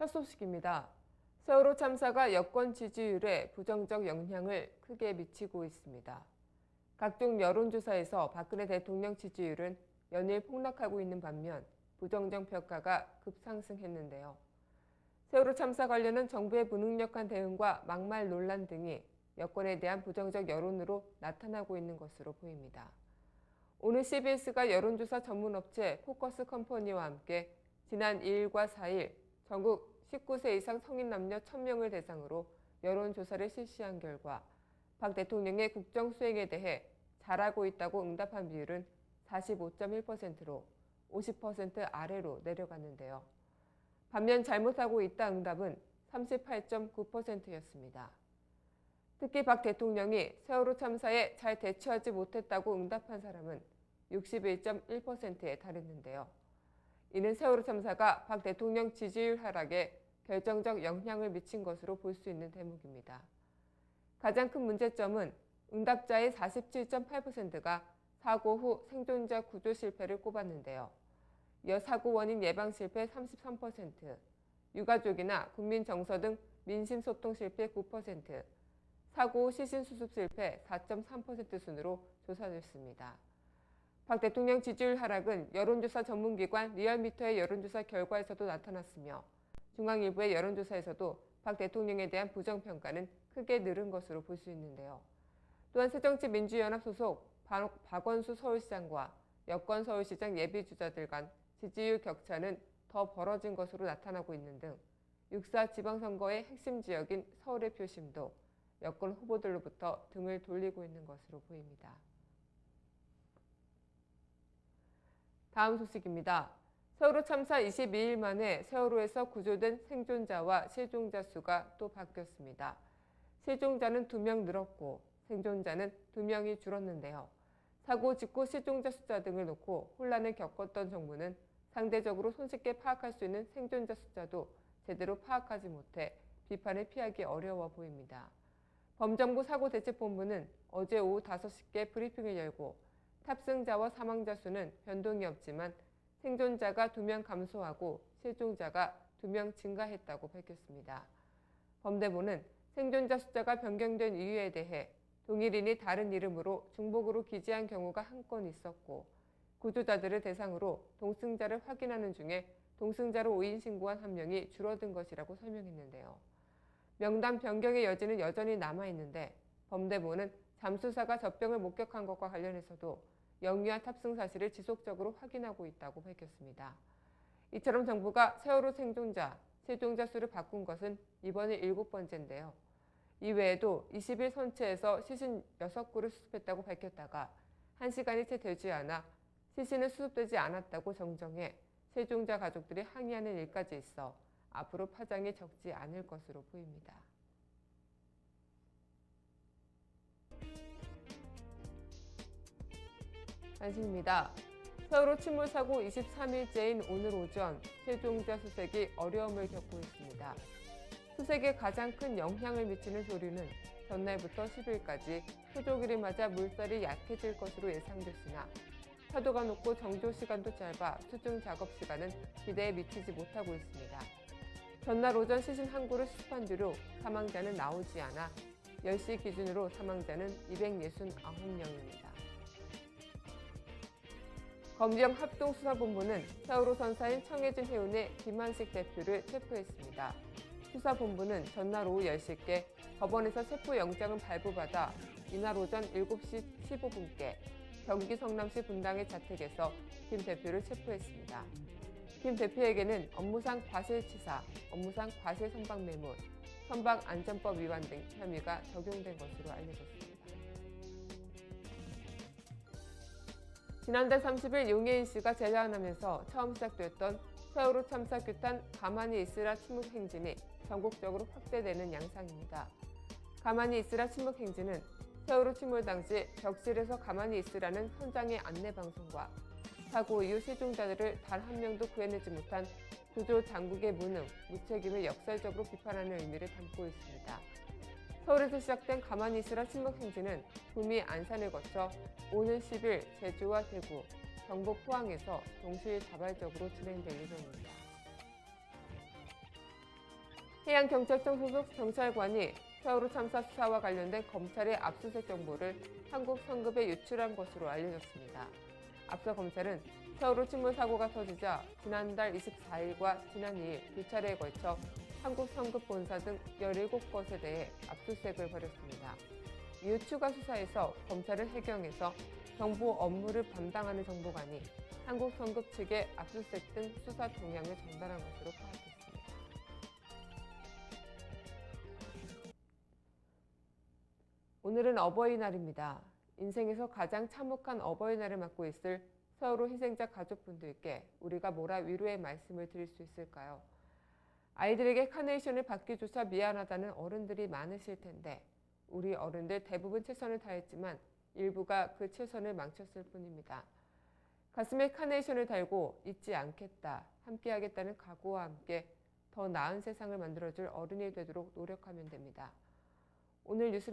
첫 소식입니다. 세월호 참사가 여권 지지율에 부정적 영향을 크게 미치고 있습니다. 각종 여론조사에서 박근혜 대통령 지지율은 연일 폭락하고 있는 반면 부정적 평가가 급상승했는데요. 세월호 참사 관련한 정부의 무능력한 대응과 막말 논란 등이 여권에 대한 부정적 여론으로 나타나고 있는 것으로 보입니다. 오늘 CBS가 여론조사 전문업체 포커스 컴퍼니와 함께 지난 2일과 4일 전국 19세 이상 성인 남녀 1000명을 대상으로 여론조사를 실시한 결과 박 대통령의 국정 수행에 대해 잘하고 있다고 응답한 비율은 45.1%로 50% 아래로 내려갔는데요. 반면 잘못하고 있다 응답은 38.9%였습니다. 특히 박 대통령이 세월호 참사에 잘 대처하지 못했다고 응답한 사람은 61.1%에 달했는데요. 이는 세월호 참사가 박 대통령 지지율 하락에 결정적 영향을 미친 것으로 볼 수 있는 대목입니다. 가장 큰 문제점은 응답자의 47.8%가 사고 후 생존자 구조 실패를 꼽았는데요. 이어 사고 원인 예방 실패 33%, 유가족이나 국민 정서 등 민심 소통 실패 9%, 사고 후 시신 수습 실패 4.3% 순으로 조사됐습니다. 박 대통령 지지율 하락은 여론조사 전문기관 리얼미터의 여론조사 결과에서도 나타났으며 중앙일보의 여론조사에서도 박 대통령에 대한 부정평가는 크게 늘은 것으로 볼 수 있는데요. 또한 새정치민주연합 소속 박원수 서울시장과 여권 서울시장 예비주자들 간 지지율 격차는 더 벌어진 것으로 나타나고 있는 등 6.4 지방선거의 핵심 지역인 서울의 표심도 여권 후보들로부터 등을 돌리고 있는 것으로 보입니다. 다음 소식입니다. 세월호 참사 22일 만에 세월호에서 구조된 생존자와 실종자 수가 또 바뀌었습니다. 실종자는 2명 늘었고 생존자는 2명이 줄었는데요. 사고 직후 실종자 숫자 등을 놓고 혼란을 겪었던 정부는 상대적으로 손쉽게 파악할 수 있는 생존자 숫자도 제대로 파악하지 못해 비판을 피하기 어려워 보입니다. 범정부 사고대책본부는 어제 오후 5시께 브리핑을 열고 탑승자와 사망자 수는 변동이 없지만 생존자가 2명 감소하고 실종자가 2명 증가했다고 밝혔습니다. 범대보는 생존자 숫자가 변경된 이유에 대해 동일인이 다른 이름으로 중복으로 기재한 경우가 한 건 있었고 구조자들을 대상으로 동승자를 확인하는 중에 동승자로 오인 신고한 1명이 줄어든 것이라고 설명했는데요. 명단 변경의 여지는 여전히 남아있는데 범대보는 잠수사가 젖병을 목격한 것과 관련해서도 영유아 탑승 사실을 지속적으로 확인하고 있다고 밝혔습니다. 이처럼 정부가 세월호 생존자, 실종자 수를 바꾼 것은 이번이 7번째인데요. 이외에도 20일 선체에서 시신 6구를 수습했다고 밝혔다가 1시간이 채 되지 않아 시신은 수습되지 않았다고 정정해 실종자 가족들이 항의하는 일까지 있어 앞으로 파장이 적지 않을 것으로 보입니다. 단신입니다. 세월호 침몰 사고 23일째인 오늘 오전 실종자 수색이 어려움을 겪고 있습니다. 수색에 가장 큰 영향을 미치는 조류는 전날부터 10일까지 표적일을 맞아 물살이 약해질 것으로 예상됐으나 파도가 높고 정조 시간도 짧아 수중 작업 시간은 기대에 미치지 못하고 있습니다. 전날 오전 시신 1구를 수습한 뒤로 사망자는 나오지 않아 10시 기준으로 사망자는 269명입니다. 검경 합동수사본부는 세월호 선사인 청해진 해운의 김한식 대표를 체포했습니다. 수사본부는 전날 오후 10시께 법원에서 체포영장을 발부받아 이날 오전 7시 15분께 경기 성남시 분당의 자택에서 김 대표를 체포했습니다. 김 대표에게는 업무상 과실치사, 업무상 과실선박매물, 선박안전법 위반 등 혐의가 적용된 것으로 알려졌습니다. 지난달 30일 용해인 씨가 재난하면서 처음 시작됐던 세월호 참사 규탄 가만히 있으라 침묵 행진이 전국적으로 확대되는 양상입니다. 가만히 있으라 침묵 행진은 세월호 침몰 당시 벽실에서 가만히 있으라는 현장의 안내 방송과 사고 이후 실종자들을 단 한 명도 구해내지 못한 구조 당국의 무능, 무책임을 역설적으로 비판하는 의미를 담고 있습니다. 서울에서 시작된 가만히 있으라 침묵 행진은 구미 안산을 거쳐 오는 10일 제주와 대구, 경북 포항에서 동시다발적으로 진행될 예정입니다. 해양경찰청 소속 경찰관이 세월호 참사 수사와 관련된 검찰의 압수수색 정보를 한국 성급에 유출한 것으로 알려졌습니다. 앞서 검찰은 세월호 침몰 사고가 터지자 지난달 24일과 지난 2일 두 차례에 걸쳐 한국 성급 본사 등 17곳에 대해 압수수색을 벌였습니다. 이후 추가 수사에서 검찰은 해경에서 정보 업무를 담당하는 정보관이 한국 성급 측에 압수수색 등 수사 동향을 전달한 것으로 파악했습니다. 오늘은 어버이날입니다. 인생에서 가장 참혹한 어버이날을 맞고 있을 세월호 희생자 가족분들께 우리가 뭐라 위로의 말씀을 드릴 수 있을까요? 아이들에게 카네이션을 받기조차 미안하다는 어른들이 많으실 텐데 우리 어른들 대부분 최선을 다했지만 일부가 그 최선을 망쳤을 뿐입니다. 가슴에 카네이션을 달고 잊지 않겠다, 함께하겠다는 각오와 함께 더 나은 세상을 만들어줄 어른이 되도록 노력하면 됩니다. 오늘 뉴스